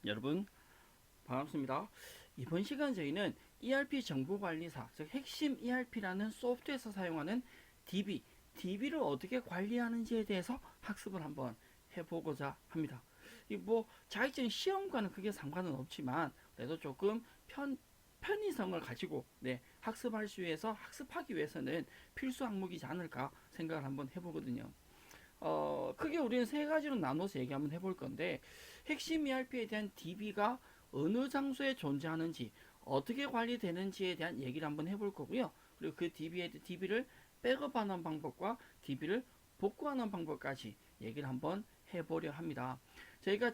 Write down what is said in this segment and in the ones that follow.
여러분 반갑습니다. 이번 시간 저희는 ERP 정보관리사, 즉 핵심 ERP라는 소프트웨어에서 사용하는 DB를 어떻게 관리하는지에 대해서 학습을 한번 해보고자 합니다. 이 뭐 자격증 시험과는 크게 상관은 없지만 그래도 조금 편의성을 가지고 학습하기 위해서는 필수 항목이지 않을까 생각을 한번 해보거든요. 크게 우리는 세 가지로 나눠서 얘기 한번 해볼 건데, 핵심 ERP에 대한 DB가 어느 장소에 존재하는지, 어떻게 관리되는지에 대한 얘기를 한번 해볼 거고요. 그리고 그 DB를 백업하는 방법과 DB를 복구하는 방법까지 얘기를 한번 해보려 합니다. 저희가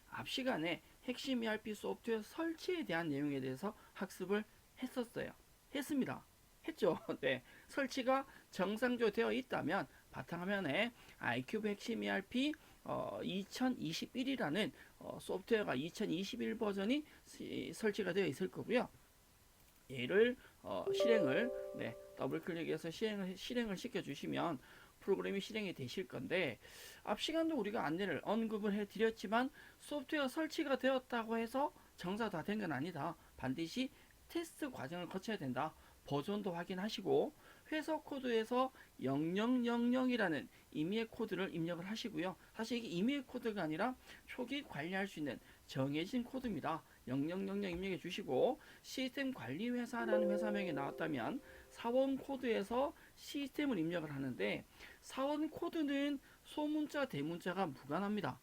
앞 시간에 핵심 ERP 소프트웨어 설치에 대한 내용에 대해서 학습을 했습니다. 했죠. 네. 설치가 정상적으로 되어 있다면 바탕화면에 iCube 핵심 ERP 2021이라는 소프트웨어가 2021 버전이 설치가 되어 있을 거고요. 얘를 더블 클릭해서 실행을 시켜주시면 프로그램이 실행이 되실 건데, 앞 시간도 우리가 안내를 언급을 해드렸지만 소프트웨어 설치가 되었다고 해서 정사 다 된 건 아니다. 반드시 테스트 과정을 거쳐야 된다. 버전도 확인하시고 회사 코드에서 0000이라는 임의의 코드를 입력을 하시고요. 사실 이게 임의의 코드가 아니라 초기 관리할 수 있는 정해진 코드입니다. 0000 입력해 주시고, 시스템 관리 회사라는 회사명이 나왔다면 사원 코드에서 시스템을 입력을 하는데, 사원 코드는 소문자 대문자가 무관합니다.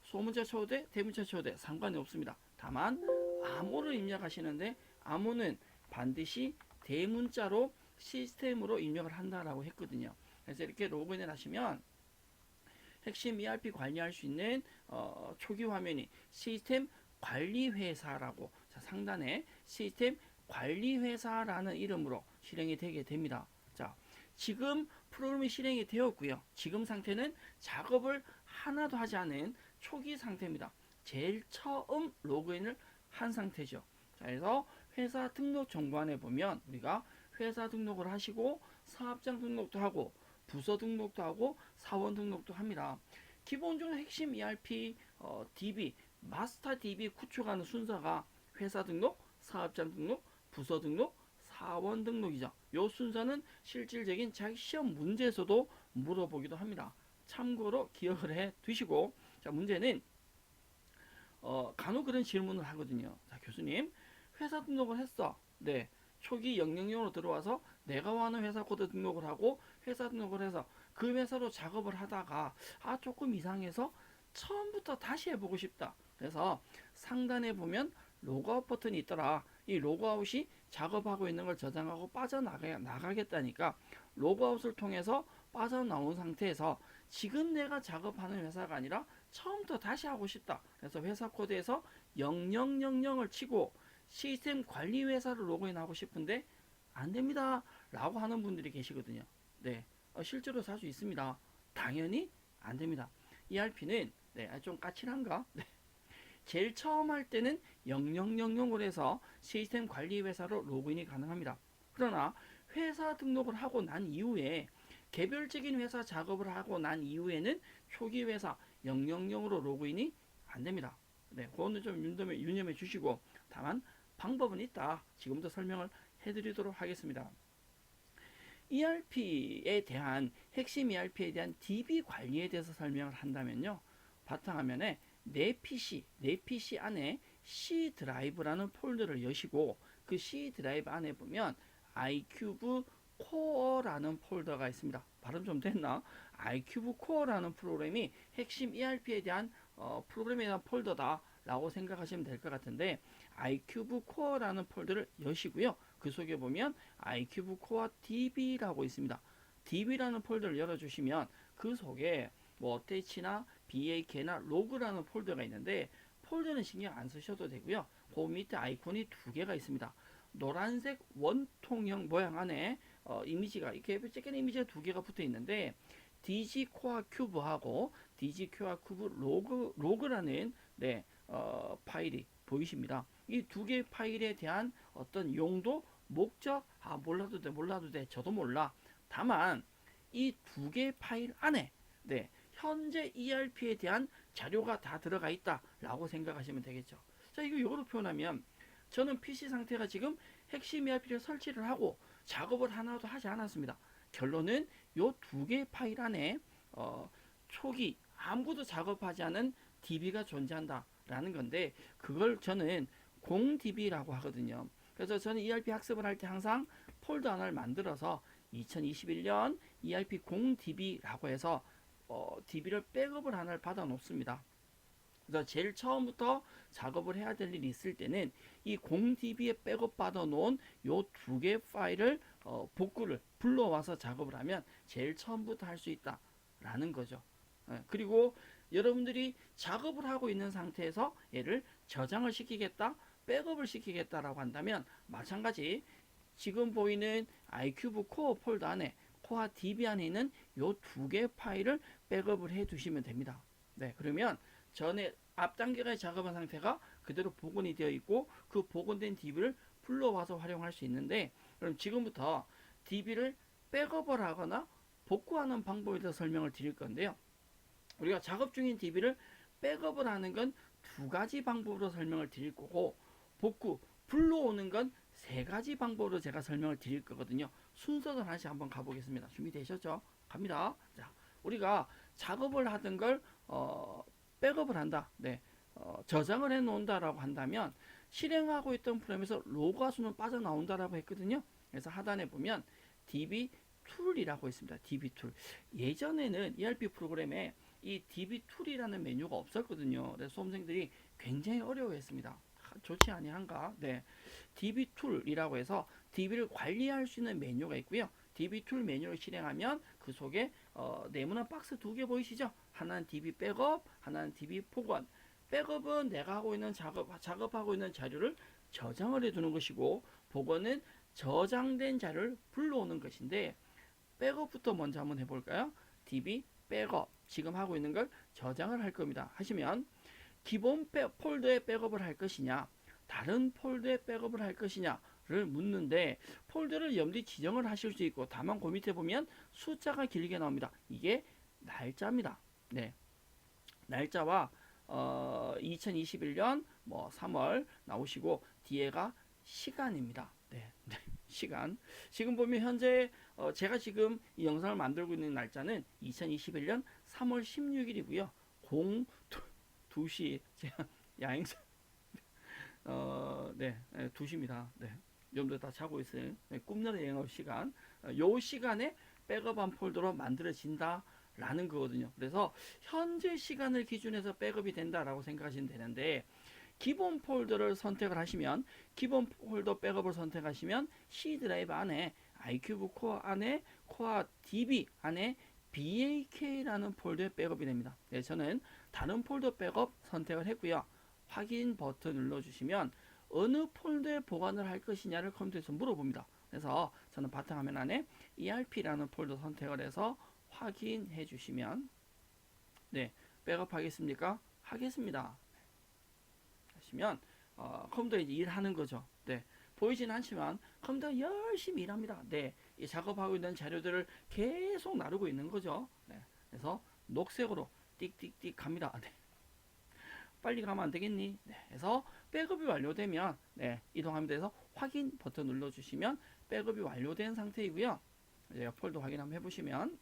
소문자 초대 대문자 초대 상관이 없습니다. 다만 암호를 입력하시는데 암호는 반드시 대문자로 시스템으로 입력을 한다라고 했거든요. 그래서 이렇게 로그인을 하시면 핵심 ERP 관리할 수 있는 초기 화면이 시스템 관리회사라고, 상단에 시스템 관리회사라는 이름으로 실행이 되게 됩니다. 자, 지금 프로그램이 실행이 되었고요. 지금 상태는 작업을 하나도 하지 않은 초기 상태입니다. 제일 처음 로그인을 한 상태죠. 자, 그래서 회사 등록 정보안에 보면 우리가 회사 등록을 하시고 사업장 등록도 하고 부서 등록도 하고 사원 등록도 합니다. 기본적으로 핵심 ERP DB, 마스터 DB 구축하는 순서가 회사 등록, 사업장 등록, 부서 등록, 사원 등록이죠. 이 순서는 실질적인 자기 시험 문제에서도 물어보기도 합니다. 참고로 기억을 해 두시고, 자, 문제는 간혹 그런 질문을 하거든요. 자, 교수님, 회사 등록을 했어. 네. 초기 000으로 들어와서 내가 원하는 회사 코드 등록을 하고 회사 등록을 해서 그 회사로 작업을 하다가 조금 이상해서 처음부터 다시 해보고 싶다. 그래서 상단에 보면 로그아웃 버튼이 있더라. 이 로그아웃이 작업하고 있는 걸 저장하고 빠져나가겠다니까 로그아웃을 통해서 빠져나온 상태에서 지금 내가 작업하는 회사가 아니라 처음부터 다시 하고 싶다. 그래서 회사 코드에서 0000을 치고 시스템 관리 회사를 로그인하고 싶은데 안 됩니다. 라고 하는 분들이 계시거든요. 네. 실제로 살 수 있습니다. 당연히 안 됩니다. ERP는 좀 까칠한가? 네. 제일 처음 할 때는 0000으로 해서 시스템 관리 회사로 로그인이 가능합니다. 그러나 회사 등록을 하고 난 이후에 개별적인 회사 작업을 하고 난 이후에는 초기 회사 000으로 로그인이 안 됩니다. 네, 그거는 좀 유념해 주시고, 다만 방법은 있다. 지금부터 설명을 해드리도록 하겠습니다. ERP에 대한 핵심 ERP에 대한 DB 관리에 대해서 설명을 한다면요. 바탕화면에 내 PC 안에 C 드라이브라는 폴더를 여시고, 그 C 드라이브 안에 보면 iCube 코어라는 폴더가 있습니다. 발음 좀 됐나? iCube 코어라는 프로그램이 핵심 ERP에 대한 프로그램에 대한 폴더다 라고 생각하시면 될 것 같은데, iCube 코어라는 폴더를 여시고요. 그 속에 보면 iCube 코어 DB라고 있습니다. DB라는 폴더를 열어주시면 그 속에 뭐 attach나 bak나 log라는 폴더가 있는데, 폴더는 신경 안 쓰셔도 되고요. 그 밑에 아이콘이 두 개가 있습니다. 노란색 원통형 모양 안에 이미지가 이렇게 쬐끈 이미지가 두 개가 붙어 있는데, DG 코어 큐브하고 DG 코어 큐브 로그라는 파일이 보이십니다. 이 두 개의 파일에 대한 어떤 용도, 목적, 몰라도 돼, 저도 몰라. 다만 이 두 개의 파일 안에 현재 ERP에 대한 자료가 다 들어가 있다라고 생각하시면 되겠죠. 자, 이거 이거로 표현하면 저는 PC 상태가 지금 핵심 ERP를 설치를 하고 작업을 하나도 하지 않았습니다. 결론은 요 두 개의 파일 안에 초기 아무도 작업하지 않은 DB가 존재한다라는 건데 그걸 저는 공 DB라고 하거든요. 그래서 저는 ERP 학습을 할 때 항상 폴더 하나를 만들어서 2021년 ERP 공 DB라고 해서 DB를 백업을 하나를 받아 놓습니다. 그래서 제일 처음부터 작업을 해야 될 일이 있을 때는 이 공 DB에 백업 받아 놓은 요 두 개의 파일을 복구를 불러와서 작업을 하면 제일 처음부터 할 수 있다라는 거죠. 그리고 여러분들이 작업을 하고 있는 상태에서 얘를 저장을 시키겠다, 백업을 시키겠다라고 한다면 마찬가지 지금 보이는 iCube 코어 폴더 안에 코어 DB 안에 있는 요 두 개의 파일을 백업을 해 두시면 됩니다. 네, 그러면 전에 앞 단계까지 작업한 상태가 그대로 복원이 되어 있고 그 복원된 DB를 불러와서 활용할 수 있는데 그럼 지금부터 DB를 백업을 하거나 복구하는 방법에 대해서 설명을 드릴 건데요. 우리가 작업 중인 DB를 백업을 하는 건 두 가지 방법으로 설명을 드릴 거고 복구, 불러오는 건 세 가지 방법으로 제가 설명을 드릴 거거든요. 순서대로 하나씩 한번 가보겠습니다. 준비되셨죠? 갑니다. 자, 우리가 작업을 하던 걸 백업을 한다. 네, 저장을 해 놓는다라고 한다면 실행하고 있던 프로그램에서 로그가 수는 빠져나온다라고 했거든요. 그래서 하단에 보면 DB 툴이라고 있습니다. DB 툴. 예전에는 ERP 프로그램에 이 DB 툴이라는 메뉴가 없었거든요. 그래서 수험생들이 굉장히 어려워했습니다. 좋지 아니한가? 네, DB 툴이라고 해서 DB를 관리할 수 있는 메뉴가 있고요. DB 툴 메뉴를 실행하면 그 속에 네모난 박스 두 개 보이시죠? 하나는 DB 백업, 하나는 DB 복원. 백업은 내가 하고 있는 작업하고 있는 자료를 저장을 해두는 것이고 복원은 저장된 자료를 불러오는 것인데 백업부터 먼저 한번 해볼까요? DB 백업 지금 하고 있는 걸 저장을 할 겁니다. 하시면 기본 폴더에 백업을 할 것이냐 다른 폴더에 백업을 할 것이냐를 묻는데 폴더를 염두에 지정을 하실 수 있고 다만 그 밑에 보면 숫자가 길게 나옵니다. 이게 날짜입니다. 네, 날짜와 2021년 뭐 3월 나오시고 뒤에가 시간입니다. 네, 시간. 지금 보면 현재 제가 지금 이 영상을 만들고 있는 날짜는 2021년 3월 16일이고요. 2시 제가 야행사 네, 2시입니다. 네. 여러분들 다 자고 있어요. 네, 꿈나라 영업 시간. 요 시간에 백업한 폴더로 만들어진다. 라는 거거든요. 그래서 현재 시간을 기준해서 백업이 된다라고 생각하시면 되는데 기본 폴더를 선택을 하시면 기본 폴더 백업을 선택하시면 C 드라이브 안에 iCube 코어 안에 코어 DB 안에 BAK라는 폴더에 백업이 됩니다. 네, 저는 다른 폴더 백업 선택을 했고요. 확인 버튼 눌러주시면 어느 폴더에 보관을 할 것이냐를 컴퓨터에서 물어봅니다. 그래서 저는 바탕화면 안에 ERP라는 폴더 선택을 해서 확인해 주시면 네, 백업 하겠습니까? 하겠습니다. 하시면 컴퓨터 이제 일하는 거죠. 네, 보이진 않지만 컴퓨터 열심히 일합니다. 네, 이 작업하고 있는 자료들을 계속 나르고 있는 거죠. 네, 그래서 녹색으로 띡띡띡 갑니다. 네, 빨리 가면 안 되겠니? 네, 그래서 백업이 완료되면 네, 이동하면 돼서 확인 버튼 눌러주시면 백업이 완료된 상태이고요. 제가 폴더 확인 한번 해보시면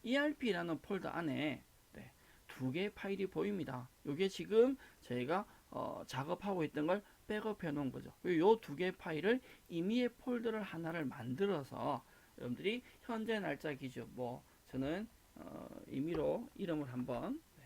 ERP라는 폴더 안에 네, 두 개의 파일이 보입니다. 이게 지금 저희가 작업하고 있던 걸 백업해 놓은 거죠. 이 두 개의 파일을 임의의 폴더를 하나를 만들어서 여러분들이 현재 날짜 기준 뭐 저는 임의로 이름을 한번 네,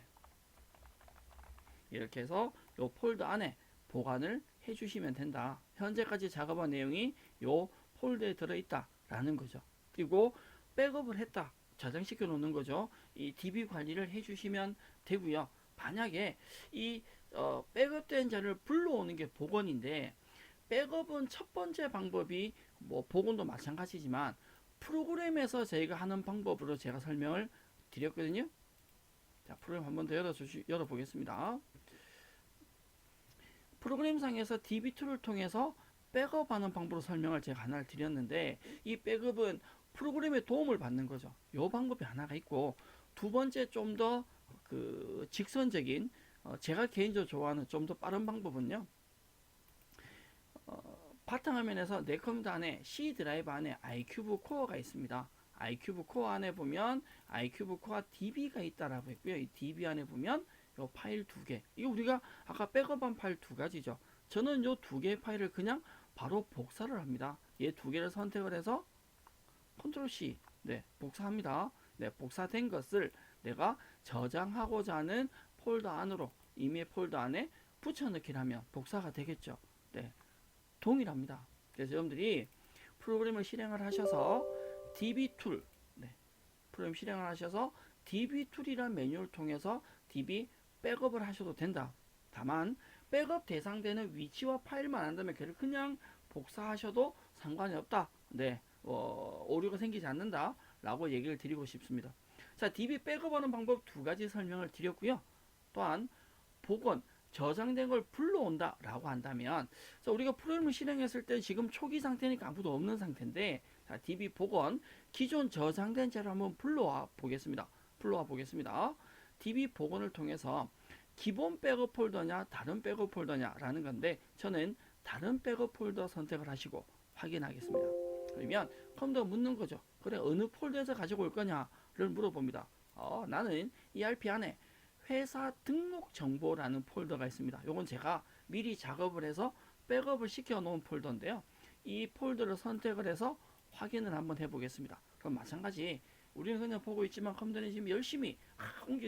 이렇게 해서 이 폴더 안에 보관을 해주시면 된다. 현재까지 작업한 내용이 이 폴더에 들어있다라는 거죠. 그리고 백업을 했다. 저장시켜 놓는 거죠. 이 DB 관리를 해주시면 되고요. 만약에 이 백업된 자료를 불러오는 게 복원인데 백업은 첫 번째 방법이 뭐 복원도 마찬가지지만 프로그램에서 저희가 하는 방법으로 제가 설명을 드렸거든요. 자, 프로그램 한번 더 열어보겠습니다. 프로그램상에서 DB2를 통해서 백업하는 방법으로 설명을 제가 하나를 드렸는데 이 백업은 프로그램의 도움을 받는 거죠. 이 방법이 하나가 있고 두 번째 좀 더 그 직선적인 제가 개인적으로 좋아하는 좀 더 빠른 방법은요. 바탕화면에서 내 컴퓨터 안에 C 드라이브 안에 iCube 코어가 있습니다. iCube 코어 안에 보면 iCube 코어 DB가 있다라고 했고요. 이 DB 안에 보면 요 파일 두 개. 이거 우리가 아까 백업한 파일 두 가지죠. 저는 요 두 개의 파일을 그냥 바로 복사를 합니다. 얘 두 개를 선택을 해서 컨트롤 C 네, 복사합니다. 네, 복사된 것을 내가 저장하고자 하는 폴더 안으로 이메일 폴더 안에 붙여넣기를 하면 복사가 되겠죠. 네, 동일합니다. 그래서 여러분들이 프로그램을 실행을 하셔서 dbtool 네, 프로그램 실행을 하셔서 dbtool이라는 메뉴를 통해서 db 백업을 하셔도 된다. 다만 백업 대상되는 위치와 파일만 안다면 걔를 그냥 복사하셔도 상관이 없다. 네, 오류가 생기지 않는다 라고 얘기를 드리고 싶습니다. 자, db 백업하는 방법 두 가지 설명을 드렸고요. 또한 복원 저장된 걸 불러온다 라고 한다면, 자, 우리가 프로그램을 실행했을 때 지금 초기 상태니까 아무도 없는 상태인데, 자, db 복원 기존 저장된 자료 한번 불러와 보겠습니다. db 복원을 통해서 기본 백업 폴더냐 다른 백업 폴더냐 라는 건데, 저는 다른 백업 폴더 선택을 하시고 확인하겠습니다. 그러면 컴퓨터가 묻는 거죠. 그래, 어느 폴더에서 가지고 올 거냐를 물어봅니다. 나는 ERP 안에 회사 등록 정보라는 폴더가 있습니다. 요건 제가 미리 작업을 해서 백업을 시켜 놓은 폴더인데요. 이 폴더를 선택을 해서 확인을 한번 해보겠습니다. 그럼 마찬가지 우리는 그냥 보고 있지만 컴퓨터는 지금 열심히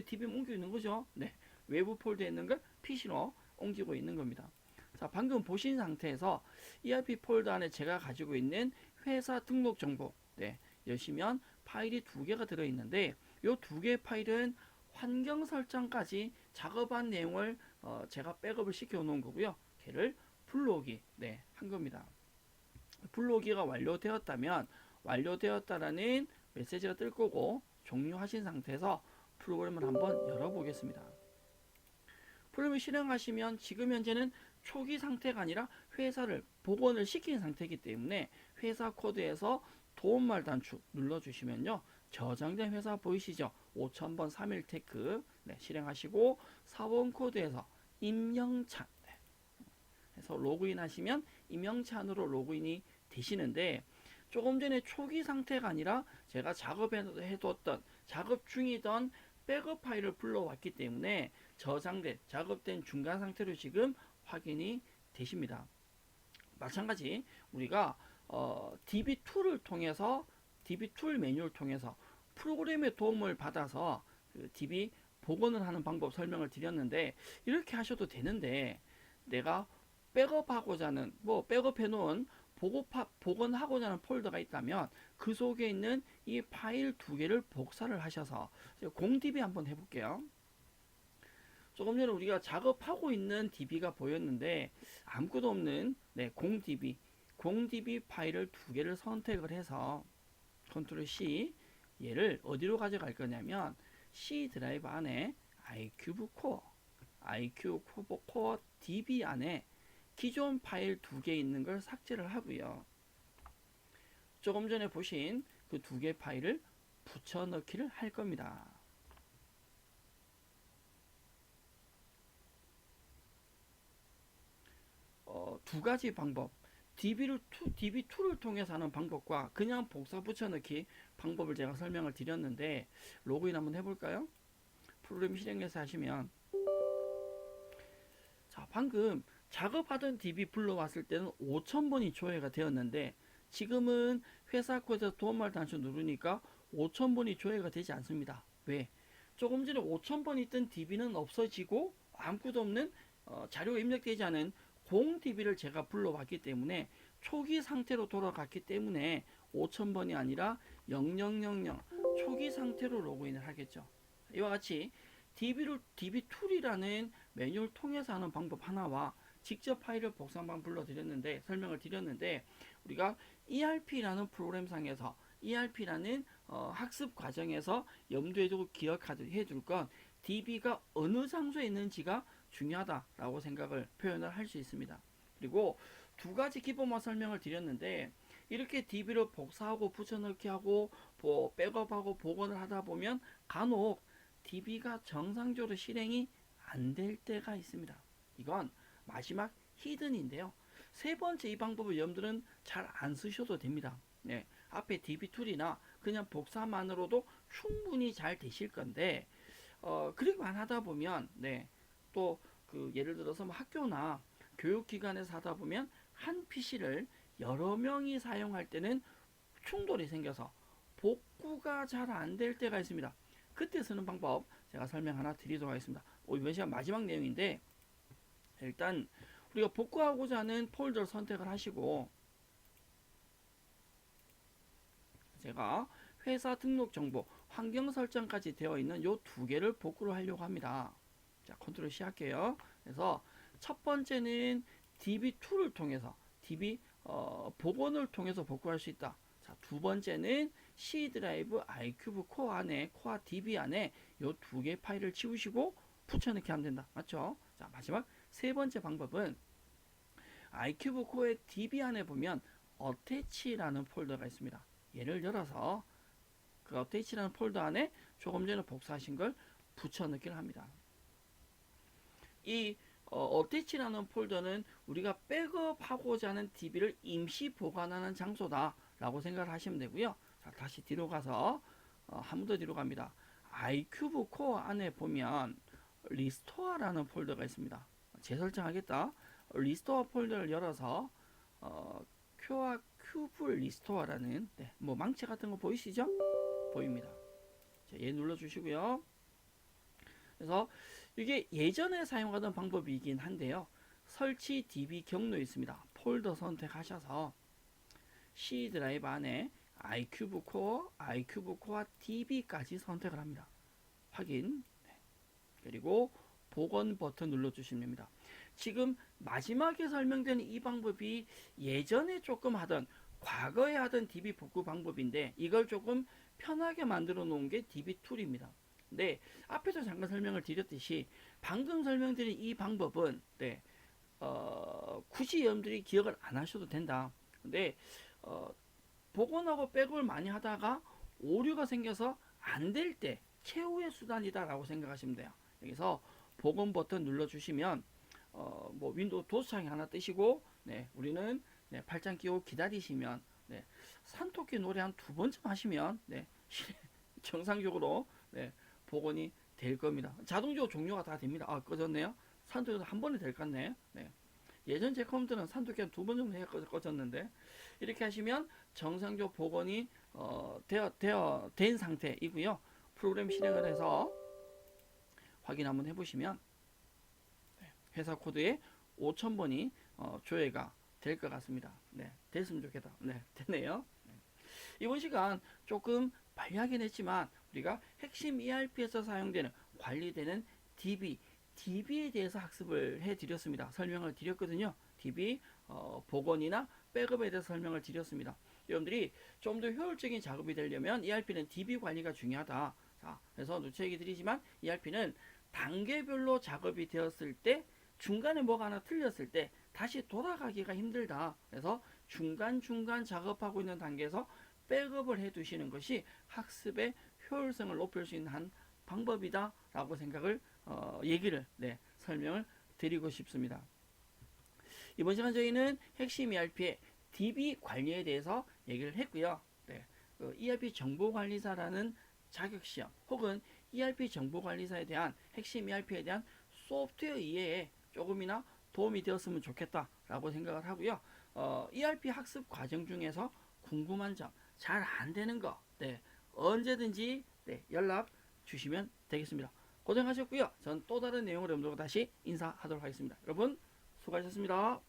DB 옮기고 있는 거죠. 네, 외부 폴더에 있는 걸 PC로 옮기고 있는 겁니다. 자, 방금 보신 상태에서 ERP 폴더 안에 제가 가지고 있는 회사 등록 정보, 네, 여시면 파일이 두 개가 들어있는데, 이 두 개의 파일은 환경 설정까지 작업한 내용을 제가 백업을 시켜 놓은 거고요. 걔를 불러오기 네, 한 겁니다. 불러오기가 완료되었다면 완료되었다라는 메시지가 뜰 거고, 종료하신 상태에서 프로그램을 한번 열어보겠습니다. 프로그램을 실행하시면 지금 현재는 초기 상태가 아니라 회사를 복원을 시킨 상태이기 때문에 회사 코드에서 도움말 단축 눌러주시면요, 저장된 회사 보이시죠? 5000번 3일 테크 네, 실행하시고 4번 코드에서 임영찬 네, 해서 로그인 하시면 임영찬으로 로그인이 되시는데, 조금 전에 초기 상태가 아니라 제가 작업해뒀던 작업 중이던 백업 파일을 불러왔기 때문에 저장된 작업된 중간 상태로 지금 확인이 되십니다. 마찬가지 우리가 db2를 통해서 db2 메뉴를 통해서 프로그램의 도움을 받아서 그 db 복원을 하는 방법 설명을 드렸는데, 이렇게 하셔도 되는데 내가 백업하고자 하는 백업해 놓은 복원하고자 하는 폴더가 있다면 그 속에 있는 이 파일 두 개를 복사를 하셔서 공db 한번 해볼게요. 조금 전에 우리가 작업하고 있는 db가 보였는데 아무것도 없는 네, 공db 파일을 두 개를 선택을 해서 컨트롤 C, 얘를 어디로 가져갈 거냐면 C 드라이브 안에 iCube 코어 DB 안에 기존 파일 두 개 있는 걸 삭제를 하고요. 조금 전에 보신 그 두 개 파일을 붙여넣기를 할 겁니다. 두 가지 방법, db2를 통해서 하는 방법과 그냥 복사 붙여넣기 방법을 제가 설명을 드렸는데, 로그인 한번 해볼까요? 프로그램 실행해서 하시면, 자, 방금 작업하던 db 불러왔을 때는 5000번이 조회가 되었는데 지금은 회사 코드에서 도움말 단추 누르니까 5000번이 조회가 되지 않습니다. 왜? 조금 전에 5000번 있던 db는 없어지고 아무것도 없는 자료가 입력되지 않은 공db를 제가 불러왔기 때문에 초기 상태로 돌아갔기 때문에 5000번이 아니라 0000 초기 상태로 로그인을 하겠죠. 이와 같이 db2이라는 메뉴를 통해서 하는 방법 하나와 직접 파일을 복사만 불러드렸는데 설명을 드렸는데, 우리가 ERP라는 프로그램상에서 ERP라는 학습 과정에서 염두에 두고 기억해 둘 건 db가 어느 장소에 있는지가 중요하다라고 생각을 표현을 할 수 있습니다. 그리고 두 가지 기본만 설명을 드렸는데, 이렇게 db를 복사하고 붙여넣기 하고 백업하고 복원을 하다 보면 간혹 DB가 정상적으로 실행이 안 될 때가 있습니다. 이건 마지막 히든인데요. 세 번째 이 방법을 여러분들은 잘 안 쓰셔도 됩니다. 네, 앞에 DB 툴이나 그냥 복사만으로도 충분히 잘 되실 건데 그리고만 하다 보면 또 그 예를 들어서 뭐 학교나 교육기관에서 하다 보면 한 PC를 여러 명이 사용할 때는 충돌이 생겨서 복구가 잘 안 될 때가 있습니다. 그때 쓰는 방법 제가 설명 하나 드리도록 하겠습니다. 이번 시간 마지막 내용인데 일단 우리가 복구하고자 하는 폴더를 선택을 하시고 제가 회사 등록 정보, 환경 설정까지 되어 있는 요 두 개를 복구를 하려고 합니다. 자, 컨트롤 C 할게요. 그래서 첫 번째는 DB2를 통해서 DB 복원을 통해서 복구할 수 있다. 자, 두 번째는 C 드라이브 iCube 코어 안에 코어 DB 안에 요 두 개 파일을 지우시고 붙여넣기 하면 된다. 맞죠? 자, 마지막 세 번째 방법은 iCube 코어의 DB 안에 보면 어태치라는 폴더가 있습니다. 얘를 열어서 그 어태치라는 폴더 안에 조금 전에 복사하신 걸 붙여넣기를 합니다. 이 어태치라는 폴더는 우리가 백업하고자 하는 DB를 임시 보관하는 장소다 라고 생각을 하시면 되고요. 자, 다시 뒤로 가서 한 번 더 뒤로 갑니다. iCube 코어 안에 보면 리스토어라는 폴더가 있습니다. 재설정하겠다. 리스토어 폴더를 열어서 큐어 큐브 리스토어라는 뭐 망치 같은 거 보이시죠? 보입니다. 자, 얘 눌러주시고요. 그래서 이게 예전에 사용하던 방법이긴 한데요. 설치 DB 경로에 있습니다. 폴더 선택하셔서 C 드라이브 안에 iCube 코어 DB까지 선택을 합니다. 확인. 그리고 복원 버튼 눌러주시면 됩니다. 지금 마지막에 설명된 이 방법이 예전에 조금 하던 과거에 하던 DB 복구 방법인데 이걸 조금 편하게 만들어 놓은 게 DB 툴입니다. 네, 앞에서 잠깐 설명을 드렸듯이 방금 설명드린 이 방법은 굳이 여러분들이 기억을 안 하셔도 된다. 근데 복원하고 백업을 많이 하다가 오류가 생겨서 안 될 때 최후의 수단이다 라고 생각하시면 돼요. 여기서 복원 버튼 눌러주시면 뭐 윈도우 도수창이 하나 뜨시고 우리는 팔짱 끼고 기다리시면 산토끼 노래 한 두 번쯤 하시면 정상적으로 복원이 될 겁니다. 자동적으로 종료가 다 됩니다. 꺼졌네요. 산토끼도 한 번에 될 것 같네. 예전 제 컴퓨터는 산토끼 한 두 번 정도 해야 꺼졌는데 이렇게 하시면 정상적으로 복원이 된 상태이고요. 프로그램 실행을 해서 확인 한번 해보시면 회사 코드에 5000번이 조회가 될 것 같습니다. 됐으면 좋겠다. 되네요. 이번 시간 조금 빨리하긴 했지만 우리가 핵심 ERP에서 사용되는 관리되는 DB에 대해서 학습을 해드렸습니다. 설명을 드렸거든요. DB 복원이나 백업에 대해서 설명을 드렸습니다. 여러분들이 좀 더 효율적인 작업이 되려면 ERP는 DB 관리가 중요하다. 자, 그래서 누차 얘기 드리지만 ERP는 단계별로 작업이 되었을 때 중간에 뭐가 하나 틀렸을 때 다시 돌아가기가 힘들다. 그래서 중간중간 작업하고 있는 단계에서 백업을 해 두시는 것이 학습의 효율성을 높일 수 있는 한 방법이다 라고 생각을 얘기를 설명을 드리고 싶습니다. 이번 시간 저희는 핵심 ERP의 DB 관리에 대해서 얘기를 했고요. ERP 정보관리사라는 자격시험 혹은 ERP 정보관리사에 대한 핵심 ERP에 대한 소프트웨어 이해에 조금이나 도움이 되었으면 좋겠다 라고 생각을 하고요. ERP 학습 과정 중에서 궁금한 점, 잘 안되는 거 언제든지 연락 주시면 되겠습니다. 고생하셨고요. 전 또 다른 내용으로 여러분들과 다시 인사하도록 하겠습니다. 여러분 수고하셨습니다.